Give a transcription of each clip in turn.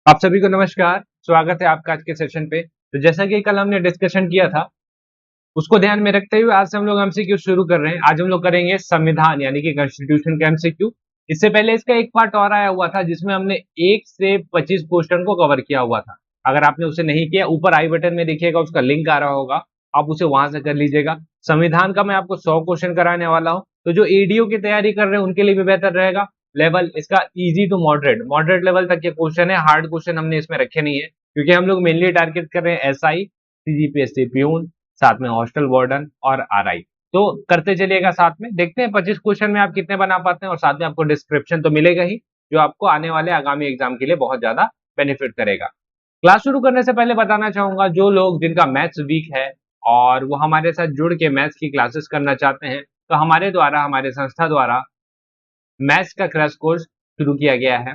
आप सभी को नमस्कार। स्वागत है आपका आज के सेशन पे। तो जैसा कि कल हमने डिस्कशन किया था, उसको ध्यान में रखते हुए आज से हम लोग एमसीक्यू शुरू कर रहे हैं। आज हम लोग करेंगे संविधान यानी कि कॉन्स्टिट्यूशन का एमसीक्यू। इससे पहले इसका एक पार्ट और आया हुआ था जिसमें हमने 1 से 25 क्वेश्चन को कवर किया हुआ था। अगर आपने उसे नहीं किया, ऊपर आई बटन में देखिएगा, उसका लिंक आ रहा होगा, आप उसे वहां से कर लीजिएगा। संविधान का मैं आपको 100 क्वेश्चन कराने वाला हूँ, तो जो एडीओ की तैयारी कर रहे हैं उनके लिए भी बेहतर रहेगा। लेवल इसका easy to moderate, moderate level तक के क्वेश्चन है। हार्ड क्वेश्चन हमने इसमें रखे नहीं है क्योंकि हम लोग मेनली टारगेट कर रहे हैं एसआई, सीजीपीएससी प्यून, साथ में हॉस्टल वार्डन और आरआई। तो करते चलिएगा, साथ में देखते हैं 25 क्वेश्चन में आप कितने बना पाते हैं, और साथ में आपको डिस्क्रिप्शन तो मिलेगा ही, जो आपको आने वाले आगामी एग्जाम के लिए बहुत ज्यादा बेनिफिट करेगा। क्लास शुरू करने से पहले बताना चाहूंगा, जो लोग जिनका मैथ्स वीक है और वो हमारे साथ जुड़ के मैथ्स की क्लासेस करना चाहते हैं, तो हमारे द्वारा, हमारे संस्था द्वारा मैथ्स का क्रैश कोर्स शुरू किया गया है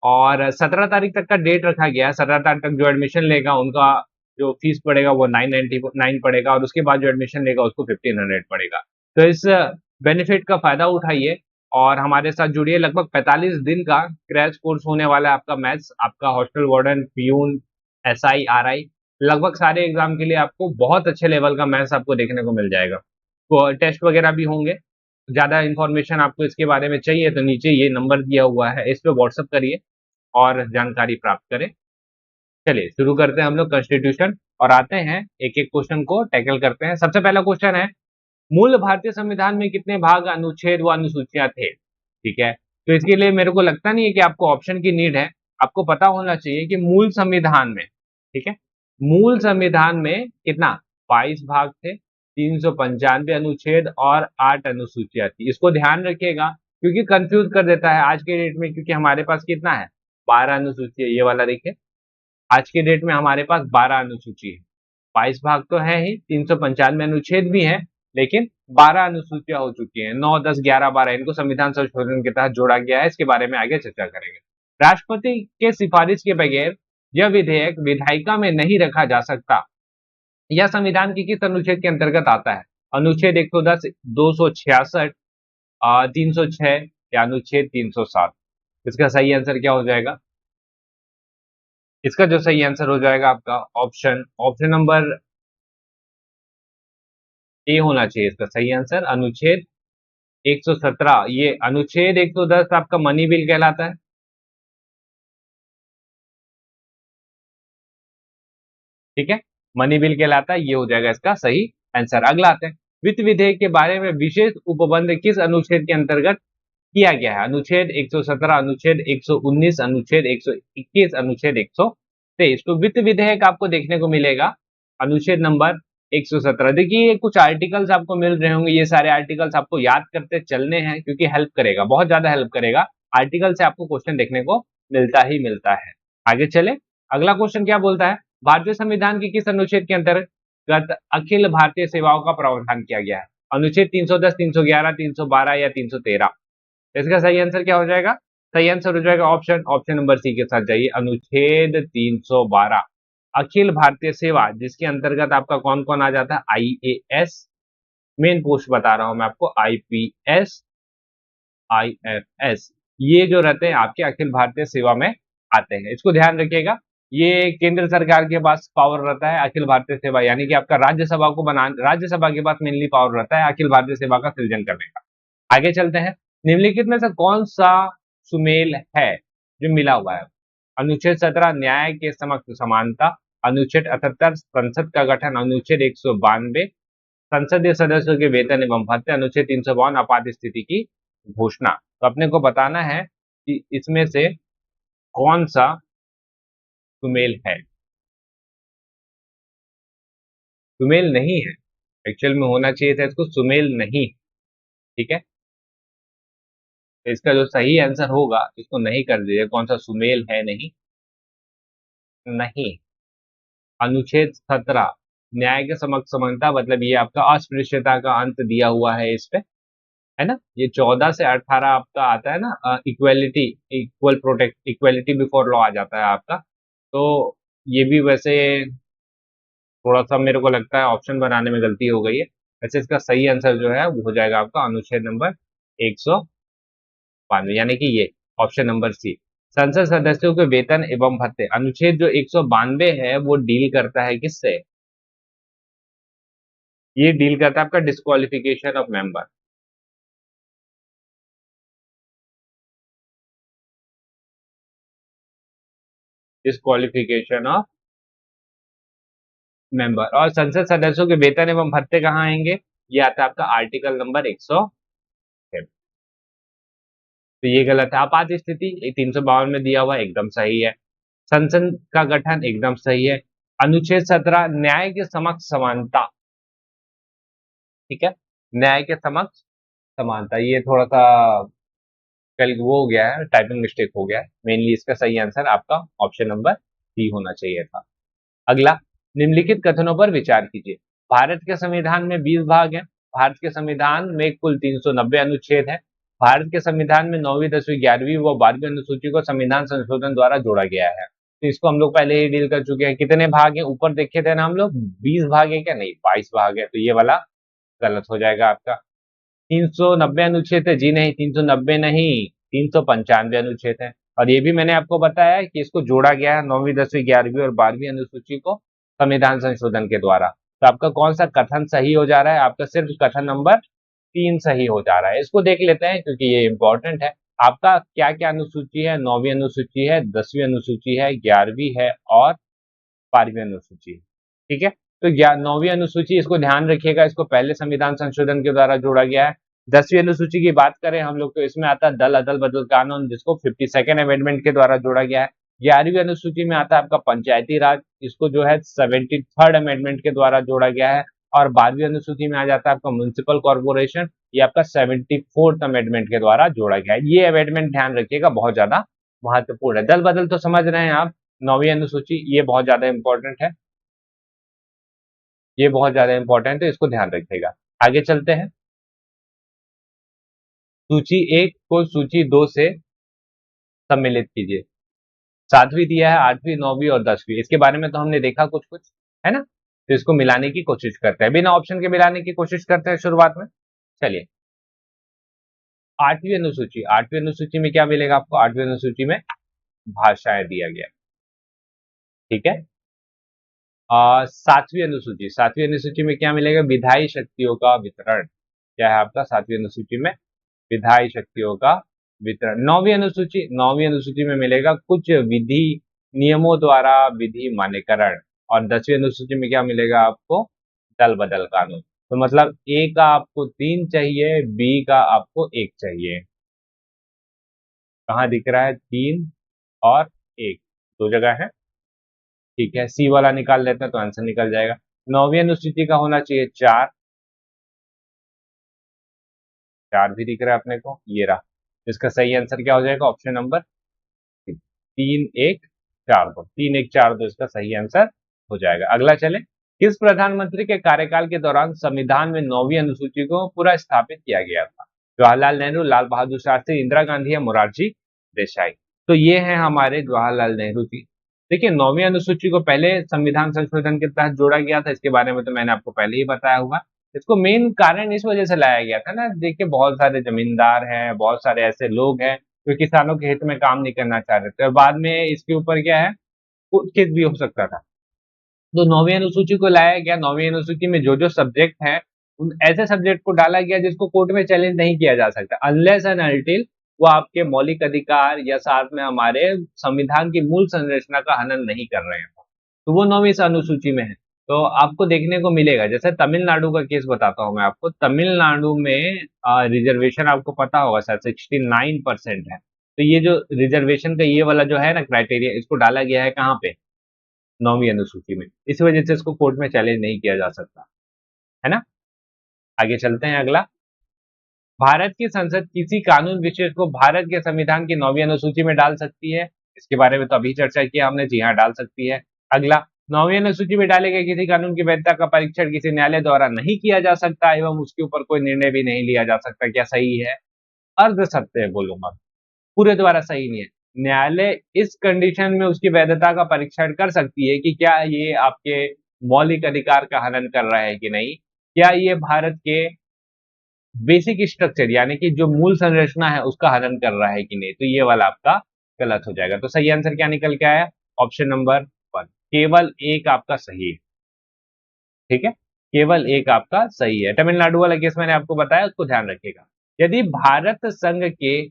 और 17 तारीख तक का डेट रखा गया है। 17 तारीख तक जो एडमिशन लेगा उनका जो फीस पड़ेगा वो 999 पड़ेगा, और उसके बाद जो एडमिशन लेगा उसको 1500 पड़ेगा। तो इस बेनिफिट का फायदा उठाइए और हमारे साथ जुड़िए। लगभग 45 दिन का क्रैश कोर्स होने वाला है आपका मैथ्स, आपका hostel warden, peon, SI, RI, लगभग सारे एग्जाम के लिए आपको बहुत अच्छे लेवल का मैथ्स आपको देखने को मिल जाएगा। तो टेस्ट वगैरह भी होंगे। ज़्यादा इन्फॉर्मेशन आपको इसके बारे में चाहिए तो नीचे ये नंबर दिया हुआ है, इस पे व्हाट्सएप करिए और जानकारी प्राप्त करें। चलिए शुरू करते हैं हम लोग कॉन्स्टिट्यूशन, और आते हैं एक-एक क्वेश्चन को टैकल करते हैं। सबसे पहला क्वेश्चन है, मूल भारतीय संविधान में कितने भाग, अनुच्छेद व अनुसूचियाँ थे? ठीक है, तो इसके लिए मेरे को लगता नहीं है कि आपको ऑप्शन की नीड है। आपको पता होना चाहिए कि मूल संविधान में, ठीक है, मूल संविधान में कितना, 22 भाग थे, 395 अनुच्छेद और 8 अनुसूचियाँ थी। इसको ध्यान रखिएगा क्योंकि कंफ्यूज कर देता है आज के डेट में, क्योंकि हमारे पास कितना है, 12 अनुसूची है। ये वाला देखिए, आज के डेट में हमारे पास 12 अनुसूची है। 22 भाग तो है ही, 395 अनुच्छेद भी हैं, लेकिन 12 अनुसूचियां हो चुकी हैं। 9, 10, 11, 12 इनको संविधान संशोधन के तहत जोड़ा गया है। इसके बारे में आगे चर्चा करेंगे। राष्ट्रपति के सिफारिश के बगैर यह विधेयक विधायिका में नहीं रखा जा सकता। यह संविधान के किस अनुच्छेद के अंतर्गत आता है? अनुच्छेद 110, 266, 306 या अनुच्छेद 307? इसका सही आंसर क्या हो जाएगा? इसका जो सही आंसर हो जाएगा आपका ऑप्शन ऑप्शन नंबर ए होना चाहिए इसका सही आंसर, अनुच्छेद 117। ये अनुच्छेद 110 आपका मनी बिल कहलाता है। ठीक है, मनी बिल कहलाता है, ये हो जाएगा इसका सही आंसर। अगला आते हैं, वित्त विधेयक के बारे में विशेष उपबंध किस अनुच्छेद के अंतर्गत किया गया है? अनुच्छेद 117, अनुच्छेद 119, अनुच्छेद 121, अनुच्छेद 123। तो वित्त विधेयक आपको देखने को मिलेगा अनुच्छेद नंबर 117। देखिए, ये कुछ आर्टिकल्स आपको मिल रहे होंगे, ये सारे आर्टिकल्स आपको याद करते चलने हैं क्योंकि हेल्प करेगा, बहुत ज्यादा हेल्प करेगा। आर्टिकल से आपको क्वेश्चन देखने को मिलता ही मिलता है। आगे चले, अगला क्वेश्चन क्या बोलता है, भारतीय संविधान के किस अनुच्छेद के अंतर्गत अखिल भारतीय सेवाओं का प्रावधान किया गया है? अनुच्छेद 310, 311, 312 या 313? इसका सही आंसर क्या हो जाएगा? सही आंसर हो जाएगा ऑप्शन ऑप्शन नंबर सी के साथ जाइए, अनुच्छेद 312, अखिल भारतीय सेवा, जिसके अंतर्गत आपका कौन कौन आ जाता है, आईएएस, मेन पोस्ट बता रहा हूं मैं आपको, आईपीएस, आईएफएस, ये जो रहते हैं आपके अखिल भारतीय सेवा में आते हैं। इसको ध्यान रखिएगा, ये केंद्र सरकार के पास पावर रहता है अखिल भारतीय सेवा, यानी कि आपका राज्यसभा को बना, राज्यसभा के पास मेनली पावर रहता है अखिल भारतीय सेवा का सृजन करने का। आगे चलते हैं, निम्नलिखित में से कौन सा सुमेल है जो मिला हुआ है? अनुच्छेद 17, न्याय के समक्ष समानता, अनुच्छेद 78, संसद का गठन, अनुच्छेद 192, संसदीय सदस्यों के वेतन एवं भत्ते, अनुच्छेद 352, आपात स्थिति की घोषणा। तो अपने को बताना है कि इसमें से कौन सा सुमेल है। सुमेल नहीं है, एक्चुअल में होना चाहिए था इसको सुमेल नहीं। ठीक है, तो इसका जो सही आंसर होगा, इसको नहीं कर दीजिए, कौन सा सुमेल है, नहीं, नहीं, अनुच्छेद 17, न्याय के समक्ष समानता, मतलब ये आपका अस्पृश्यता का अंत दिया हुआ है इस पे, है ना। ये 14 से 18 आपका आता है ना, equality, equal protect, equality before law आ जाता है आपका। तो ये भी वैसे थोड़ा सा मेरे को लगता है ऑप्शन बनाने में गलती हो गई है। वैसे इसका सही आंसर जो है वो हो जाएगा आपका अनुच्छेद नंबर 192, यानी कि ये ऑप्शन नंबर सी संसद सदस्यों के वेतन एवं भत्ते, अनुच्छेद जो 192 है वो डील करता है किससे? ये डील करता है आपका disqualification of member, disqualification of member. और संसद सदस्यों के वेतन एवं भत्ते कहाँ आएंगे? ये आता है आपका आर्टिकल नंबर 100। तो ये गलत है। आपात स्थिति 352 में दिया हुआ एकदम सही है। संसद का गठन एकदम सही है। अनुच्छेद 17 न्याय के समक्ष समानता, ठीक है, न्याय के समक्ष समानता, ये थोड़ा सा कल वो हो गया है, टाइपिंग मिस्टेक हो गया है। मेनली इसका सही आंसर आपका ऑप्शन नंबर डी होना चाहिए था। अगला, निम्नलिखित कथनों पर विचार कीजिए। भारत के संविधान में 20 भाग हैं। भारत के संविधान में कुल 390 अनुच्छेद हैं। भारत के संविधान में 9वीं, 10वीं, 11वीं व 12वीं अनुसूची को संविधान संशोधन द्वारा जोड़ा गया है। तो इसको हम लोग पहले ही डील कर चुके हैं। कितने भाग हैं ऊपर देखे थे ना हम लोग, 20 भाग है क्या? नहीं, 22 भाग है। तो ये वाला गलत हो जाएगा आपका। 390 अनुच्छेद है? जी नहीं, 390 नहीं, 395 अनुच्छेद है। और ये भी मैंने आपको बताया है कि इसको जोड़ा गया है 9वीं, 10वीं, 11वीं और 12वीं अनुसूची को संविधान संशोधन के द्वारा। तो आपका कौन सा कथन सही हो जा रहा है? आपका सिर्फ कथन नंबर 3 सही हो जा रहा है। इसको देख लेते हैं क्योंकि ये इंपॉर्टेंट है। आपका क्या क्या अनुसूची है? 9वीं अनुसूची है, 10वीं अनुसूची है, 11वीं है और 12वीं अनुसूची, ठीक है। तो 9वीं अनुसूची, इसको ध्यान रखिएगा, इसको पहले संविधान संशोधन के द्वारा जोड़ा गया है। 10वीं अनुसूची की बात करें हम लोग तो इसमें आता है दल अदल बदल कानून, जिसको 52nd अमेंडमेंट के द्वारा जोड़ा गया है। 11वीं अनुसूची में आता है आपका पंचायती राज, इसको जो है 73rd अमेंडमेंट के द्वारा जोड़ा गया है। और 12वीं अनुसूची में आ जाता है आपका म्युनिसिपल कॉर्पोरेशन, ये आपका 74th अमेंडमेंट के द्वारा जोड़ा गया है। ये अमेंडमेंट ध्यान रखिएगा, बहुत ज्यादा महत्वपूर्ण है। दल बदल तो समझ रहे हैं आप, 9वीं अनुसूची ये बहुत ज्यादा इंपॉर्टेंट है, ये बहुत ज्यादा इंपॉर्टेंट है, इसको ध्यान रखिएगा। आगे चलते हैं। सूची 1 को सूची 2 से सम्मिलित कीजिए। 7वीं दिया है, 8वीं, 9वीं और 10वीं, इसके बारे में तो हमने देखा कुछ कुछ, है ना। तो इसको मिलाने की कोशिश करते हैं, बिना ऑप्शन के मिलाने की कोशिश करते हैं शुरुआत में। चलिए, 8वीं अनुसूची में क्या मिलेगा आपको? 8वीं अनुसूची में भाषाएं दिया गया, ठीक है। 7वीं अनुसूची में क्या मिलेगा? विधायी शक्तियों का वितरण। क्या है आपका 7वीं अनुसूची में? विधायी शक्तियों का वितरण। 9वीं अनुसूची में मिलेगा कुछ विधि नियमों द्वारा विधि मान्यकरण। और 10वीं अनुसूची में क्या मिलेगा आपको? दल बदल कानून। तो मतलब ए का आपको 3 चाहिए, बी का आपको 1 चाहिए। कहाँ दिख रहा है? 3 और 1, दो जगह है, ठीक है। सी वाला निकाल लेते हैं तो आंसर निकल जाएगा। 9वीं अनुसूची का होना चाहिए 4, 4 भी दिख रहा है अपने को, ये रहा। इसका सही आंसर क्या हो जाएगा? ऑप्शन नंबर 3, 1, 4, 2, 3, 1, 4, 2 इसका सही आंसर हो जाएगा। अगला चले, किस प्रधानमंत्री के कार्यकाल के दौरान संविधान में 9वीं अनुसूची को पूरा स्थापित किया गया था? जवाहरलाल नेहरू, लाल बहादुर शास्त्री, इंदिरा गांधी या मोरारजी देसाई? तो ये है हमारे जवाहरलाल नेहरू जी। देखिए, 9वीं अनुसूची को पहले संविधान संशोधन के तहत जोड़ा गया था, इसके बारे में तो मैंने आपको पहले ही बताया हुआ। इसको मेन कारण इस वजह से लाया गया था ना, देखिए बहुत सारे जमींदार हैं, बहुत सारे ऐसे लोग हैं जो किसानों के हित में काम नहीं करना चाह रहे थे, और बाद में इसके ऊपर क्या है, कुछ केस भी हो सकता था। तो 9वीं अनुसूची को लाया गया। 9वीं अनुसूची में जो जो सब्जेक्ट हैं, उन ऐसे सब्जेक्ट को डाला गया जिसको कोर्ट में चैलेंज नहीं किया जा सकता, अनलेस एंड अनटिल वो आपके मौलिक अधिकार या साथ में हमारे संविधान की मूल संरचना का हनन नहीं कर रहे हैं, तो वो 9वीं अनुसूची में है। तो आपको देखने को मिलेगा, जैसे तमिलनाडु का केस बताता हूँ मैं आपको। तमिलनाडु में रिजर्वेशन आपको पता होगा शायद 69% है। तो ये जो रिजर्वेशन का ये वाला जो है ना क्राइटेरिया, इसको डाला गया है कहाँ पे? 9वीं अनुसूची में। इस वजह से इसको कोर्ट में चैलेंज नहीं किया जा सकता, है ना। आगे चलते हैं। अगला, भारत की संसद किसी कानून विशेष को भारत के संविधान की 9वीं अनुसूची में डाल सकती है? इसके बारे में तो अभी चर्चा किया हमने, जी हाँ डाल सकती है। अगला, 9वीं अनुसूची में डाले गए किसी कानून की वैधता का परीक्षण किसी न्यायालय द्वारा नहीं किया जा सकता एवं उसके ऊपर कोई निर्णय भी नहीं लिया जा सकता। क्या सही है? अर्ध सत्य है बोलूंगा, पूरे द्वारा सही नहीं है। न्यायालय इस कंडीशन में उसकी वैधता का परीक्षण कर सकती है कि क्या ये आपके मौलिक अधिकार का हनन कर रहा है कि नहीं, क्या ये भारत के बेसिक स्ट्रक्चर यानी कि जो मूल संरचना है उसका हनन कर रहा है कि नहीं। तो ये वाला आपका गलत हो जाएगा। तो सही आंसर क्या निकल के आया? ऑप्शन नंबर 1, केवल एक आपका सही है। ठीक है, केवल एक आपका सही है। तमिलनाडु वाला केस मैंने आपको बताया, उसको ध्यान रखिएगा। यदि भारत संघ के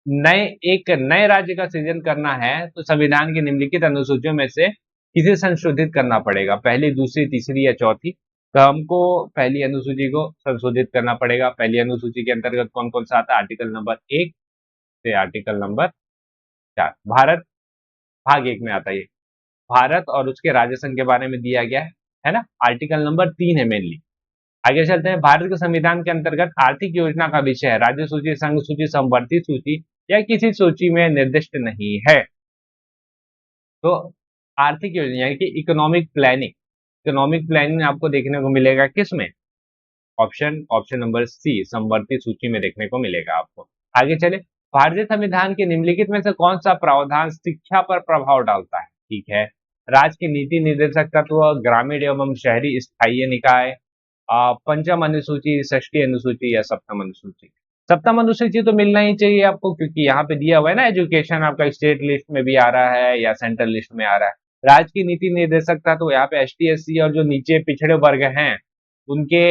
नए एक नए राज्य का सृजन करना है तो संविधान की निम्नलिखित अनुसूचियों में से किसे संशोधित करना पड़ेगा? पहली, दूसरी, तीसरी या चौथी? तो हमको पहली अनुसूची को संशोधित करना पड़ेगा। पहली अनुसूची के अंतर्गत कौन कौन सा आता है? आर्टिकल नंबर 1 से आर्टिकल नंबर 4 भारत भाग 1 में आता है ये। भारत और उसके राज्य संघ के बारे में दिया गया है ना। आर्टिकल नंबर 3 है मेनली। आगे चलते हैं। भारत के संविधान के अंतर्गत आर्थिक योजना का विषय है राज्य सूची, संघ सूची, समवर्ती सूची या किसी सूची में निर्दिष्ट नहीं है। तो आर्थिक योजना यानी कि इकोनॉमिक प्लानिंग आपको देखने को मिलेगा किसमें? ऑप्शन नंबर सी, समवर्ती सूची में देखने को मिलेगा आपको। आगे चले। भारतीय संविधान के निम्नलिखित में से कौन सा प्रावधान शिक्षा पर प्रभाव डालता है? ठीक है, राज्य की नीति निर्देशक तत्व, ग्रामीण एवं शहरी स्थायी निकाय, पंचम अनुसूची, षष्ठी अनुसूची या सप्तम अनुसूची? सप्तम अनुसूची तो मिलना ही चाहिए आपको, क्योंकि यहाँ पे दिया हुआ है ना, एजुकेशन आपका स्टेट लिस्ट में भी आ रहा है या सेंट्रल लिस्ट में आ रहा है। राज्य की नीति निर्देशक था तो यहाँ पे एसटी, एससी और जो नीचे पिछड़े वर्ग हैं उनके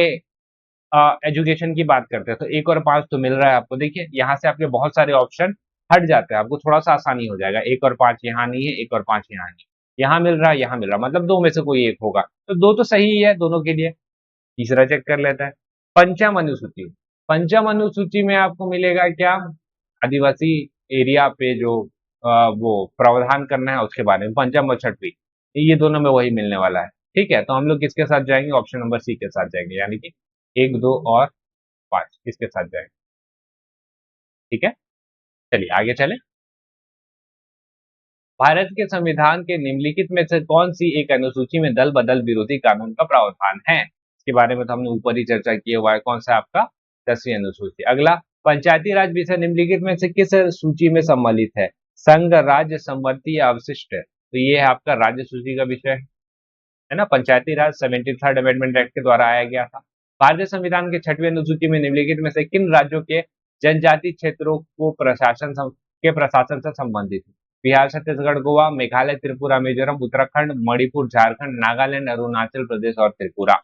एजुकेशन की बात करते हैं। तो 1 और 5 तो मिल रहा है आपको। देखिए यहाँ से आपके बहुत सारे ऑप्शन हट जाते हैं, आपको थोड़ा सा आसानी हो जाएगा। 1 और 5 यहाँ नहीं है, 1 और 5 यहाँ नहीं, यहाँ मिल रहा है, यहाँ मिल रहा है, मतलब दो में से कोई एक होगा। तो दो तो सही ही है दोनों के लिए। तीसरा चेक कर लेता है। पंचम अनुसूची, पंचम अनुसूची में आपको मिलेगा क्या? आदिवासी एरिया पे जो वो प्रावधान करना है उसके बारे में, पंचम और छठवीं, ये दोनों में वही मिलने वाला है। ठीक है, तो हम लोग किसके साथ जाएंगे? ऑप्शन नंबर सी के साथ जाएंगे, यानी कि 1, 2 और 5 इसके साथ जाएंगे। ठीक है, चलिए आगे चले। भारत के संविधान के निम्नलिखित में से कौन सी एक अनुसूची में दल बदल विरोधी कानून का प्रावधान है? इसके बारे में तो हमने ऊपर ही चर्चा की हुआ है। कौन सा आपका? 10वीं अनुसूची। अगला, पंचायती राज विषय निम्नलिखित में से किस सूची में सम्मिलित है? संघ, राज्य, समवर्ती या अवशिष्ट? तो ये है आपका राज्य सूची का विषय है ना। पंचायती राज 73rd अमेंडमेंट एक्ट के द्वारा आया गया था। भारतीय संविधान के 6वीं अनुसूची में निम्नलिखित में से किन राज्यों के जनजाति क्षेत्रों को प्रशासन से संबंधित है? बिहार, छत्तीसगढ़, गोवा, मेघालय, त्रिपुरा, मिजोरम, उत्तराखंड, मणिपुर, झारखंड, नागालैंड, अरुणाचल प्रदेश और त्रिपुरा?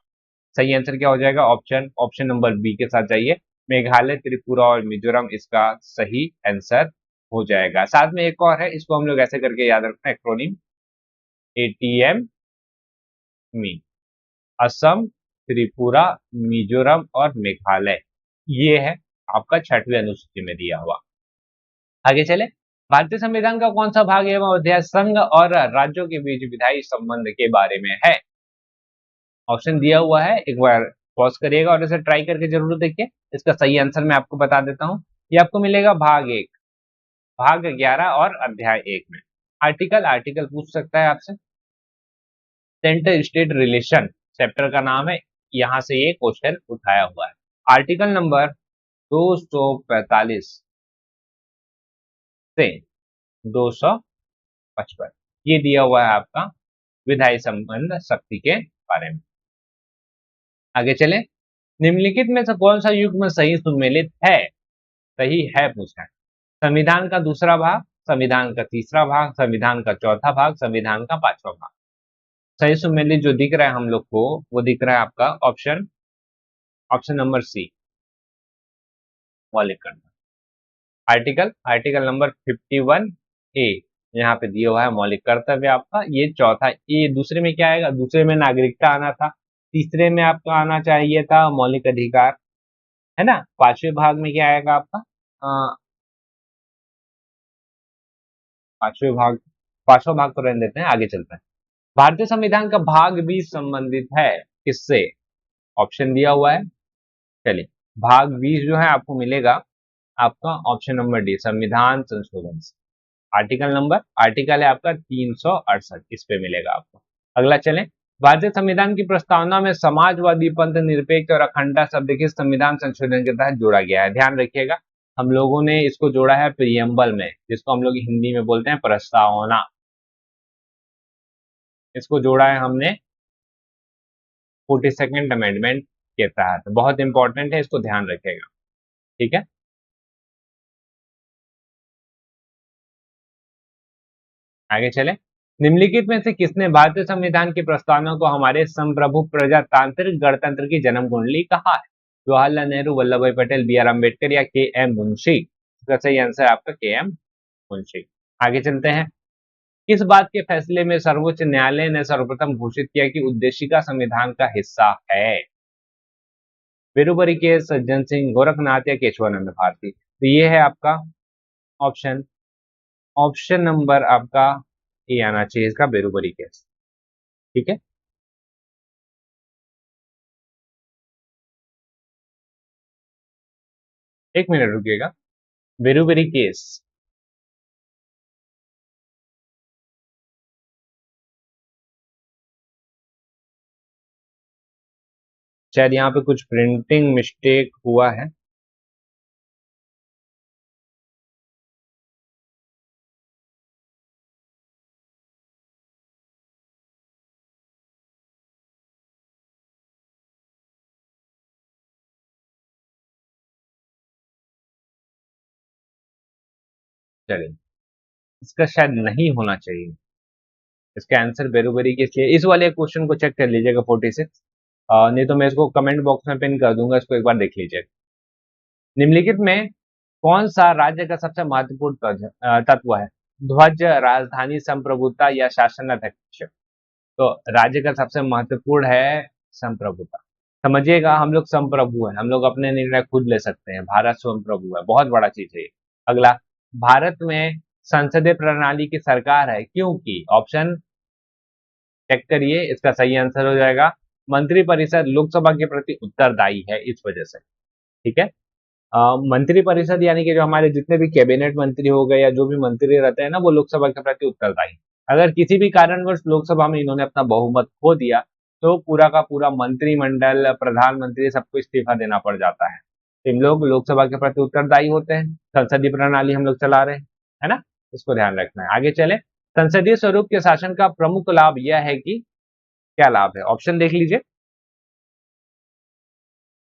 सही आंसर क्या हो जाएगा? ऑप्शन नंबर बी के साथ जाइए। मेघालय, त्रिपुरा और मिजोरम इसका सही आंसर हो जाएगा। साथ में एक और है, इसको हम लोग ऐसे करके याद रखना है, एक्रोनिम एटीएम मी, असम, त्रिपुरा, मिजोरम और मेघालय। ये है आपका 6वीं अनुसूची में दिया हुआ। आगे चले। भारतीय संविधान का कौन सा भाग एवं अध्याय संघ और राज्यों के बीच विधायी संबंध के बारे में है? ऑप्शन दिया हुआ है, एक बार पॉज करिएगा और इसे ट्राई करके जरूर देखिए। इसका सही आंसर मैं आपको बता देता हूं। ये आपको मिलेगा भाग 1, भाग 11 और अध्याय 1 में। आर्टिकल आर्टिकल पूछ सकता है आपसे। सेंटर स्टेट रिलेशन चैप्टर का नाम है, यहां से ये क्वेश्चन उठाया हुआ है। आर्टिकल नंबर 245 से 255 ये दिया हुआ है आपका विधायी संबंध शक्ति के बारे में। आगे चले। निम्नलिखित में से कौन सा युग्म सही सुमेलित है? सही है पूछा है। संविधान का दूसरा भाग, संविधान का तीसरा भाग, संविधान का चौथा भाग, संविधान का 5वां भाग? सही सुमेलित जो दिख रहा है हम लोग को, वो दिख रहा है आपका ऑप्शन नंबर सी, मौलिक कर्तव्य। आर्टिकल नंबर 51A यहाँ पे दिया हुआ है मौलिक कर्तव्य आपका। ये चौथा, ये दूसरे में क्या आएगा? दूसरे में नागरिकता आना था, तीसरे में आपका आना चाहिए था मौलिक अधिकार, है ना। 5वें भाग में क्या आएगा आपका? पांचवें भाग, 5वां भाग तो रहने देते हैं, आगे चलते हैं। भारतीय संविधान का भाग 20 संबंधित है किससे? ऑप्शन दिया हुआ है। चलिए, भाग 20 जो है आपको मिलेगा आपका ऑप्शन नंबर डी, संविधान संशोधन से। आर्टिकल है आपका 368, इस पे मिलेगा आपको। अगला चलें। भारतीय संविधान की प्रस्तावना में समाजवादी, पंथ निरपेक्ष और अखंडता शब्द किस संविधान संशोधन के तहत जोड़ा गया है? ध्यान रखिएगा, हम लोगों ने इसको जोड़ा है प्रियम्बल में, जिसको हम लोग हिंदी में बोलते हैं प्रस्तावना। इसको जोड़ा है हमने 42nd अमेंडमेंट के तहत। बहुत इंपॉर्टेंट है, इसको ध्यान रखिएगा। ठीक है, आगे चले। निम्नलिखित में से किसने भारतीय संविधान की प्रस्तावना को हमारे संप्रभु प्रजातांत्रिक गणतंत्र की जन्म कुंडली कहा है? जवाहरलाल नेहरू, वल्लभ भाई पटेल, बी आर अम्बेडकर या के एम मुंशी? इसका सही आंसर है आपका के एम मुंशी। आगे चलते हैं। किस बात के फैसले में सर्वोच्च न्यायालय ने सर्वप्रथम घोषित किया कि उद्देशिका संविधान का हिस्सा है? बेरुबरी केस, सज्जन सिंह, गोरखनाथ या केशवानंद भारती? तो ये है आपका ऑप्शन ऑप्शन नंबर आपका ए आना चाहिए इसका, बेरुबरी केस। ठीक है, एक मिनट रुकिएगा। बेरुबरी केस, शायद यहाँ पे कुछ प्रिंटिंग मिस्टेक हुआ है। चलिए, इसका शायद नहीं होना चाहिए। इसका आंसर बेरुबरी केस है। इस वाले क्वेश्चन को चेक कर लीजिएगा 46। नहीं तो मैं इसको कमेंट बॉक्स में पिन कर दूंगा, इसको एक बार देख लीजिए। निम्नलिखित में कौन सा राज्य का सबसे महत्वपूर्ण तत्व है? ध्वज, राजधानी, संप्रभुता या शासन अध्यक्ष? तो राज्य का सबसे महत्वपूर्ण है संप्रभुता। समझिएगा, हम लोग संप्रभु हैं, हम लोग अपने निर्णय खुद ले सकते हैं। भारत संप्रभु है, बहुत बड़ा चीज है ये। अगला, भारत में संसदीय प्रणाली की सरकार है क्योंकि? ऑप्शन चेक करिए, इसका सही आंसर हो जाएगा मंत्रिपरिषद लोकसभा के प्रति उत्तरदायी है, इस वजह से। ठीक है। मंत्रिपरिषद यानी कि जो हमारे जितने भी कैबिनेट मंत्री हो गए या जो भी मंत्री रहते हैं ना, वो लोकसभा के प्रति उत्तरदायी। अगर किसी भी कारणवश लोकसभा में इन्होंने अपना बहुमत खो दिया तो पूरा का पूरा मंत्रिमंडल, प्रधानमंत्री, सबको इस्तीफा देना पड़ जाता है। तो इन लोग लोकसभा के प्रति उत्तरदायी होते हैं। संसदीय प्रणाली हम लोग चला रहे हैं, है ना, इसको ध्यान रखना है। आगे चले। संसदीय स्वरूप के शासन का प्रमुख लाभ यह है कि, क्या लाभ है? ऑप्शन देख लीजिए।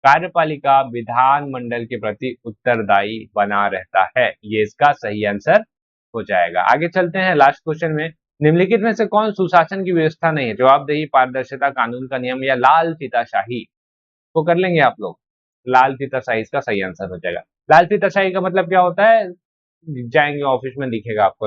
कार्यपालिका विधानमंडल के प्रति उत्तरदायी बना रहता है, ये इसका सही आंसर हो जाएगा। आगे चलते हैं लास्ट क्वेश्चन में। निम्नलिखित में से कौन सुशासन की व्यवस्था नहीं है? जवाबदेही, पारदर्शिता, कानून का नियम या लाल फीताशाही? तो कर लेंगे आप लोग। लाल फीताशाही इसका सही आंसर हो जाएगा। लाल फीताशाही का मतलब क्या होता है? जाएंगे ऑफिस में दिखेगा आपको,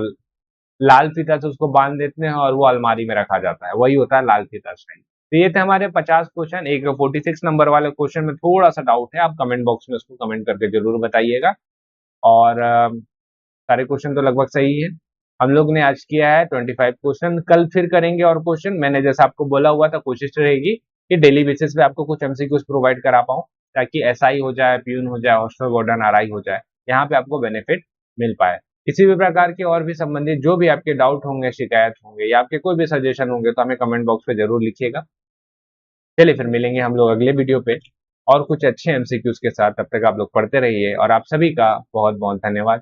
लाल फीता से उसको बांध देते हैं और वो अलमारी में रखा जाता है, वही होता है लाल फीता स्टाइल। तो ये थे हमारे 50 क्वेश्चन। एक 46 नंबर वाले क्वेश्चन में थोड़ा सा डाउट है, आप कमेंट बॉक्स में उसको कमेंट करके जरूर बताइएगा। और सारे क्वेश्चन तो लगभग सही है। हम लोग ने आज किया है 25 क्वेश्चन, कल फिर करेंगे और क्वेश्चन। मैंने जैसा आपको बोला हुआ था, कोशिश रहेगी कि डेली बेसिस पे आपको कुछ एमसीक्यूज प्रोवाइड करा पाऊँ, ताकि एसआई हो जाए, प्यून हो जाए, हॉस्टल वार्डन, आरआई हो जाए, यहाँ पे आपको बेनिफिट मिल पाए। किसी भी प्रकार के और भी संबंधित जो भी आपके डाउट होंगे, शिकायत होंगे या आपके कोई भी सजेशन होंगे, तो हमें कमेंट बॉक्स पे जरूर लिखिएगा। चलिए फिर मिलेंगे हम लोग अगले वीडियो पे और कुछ अच्छे एमसीक्यूज के साथ। तब तक आप लोग पढ़ते रहिए और आप सभी का बहुत बहुत धन्यवाद।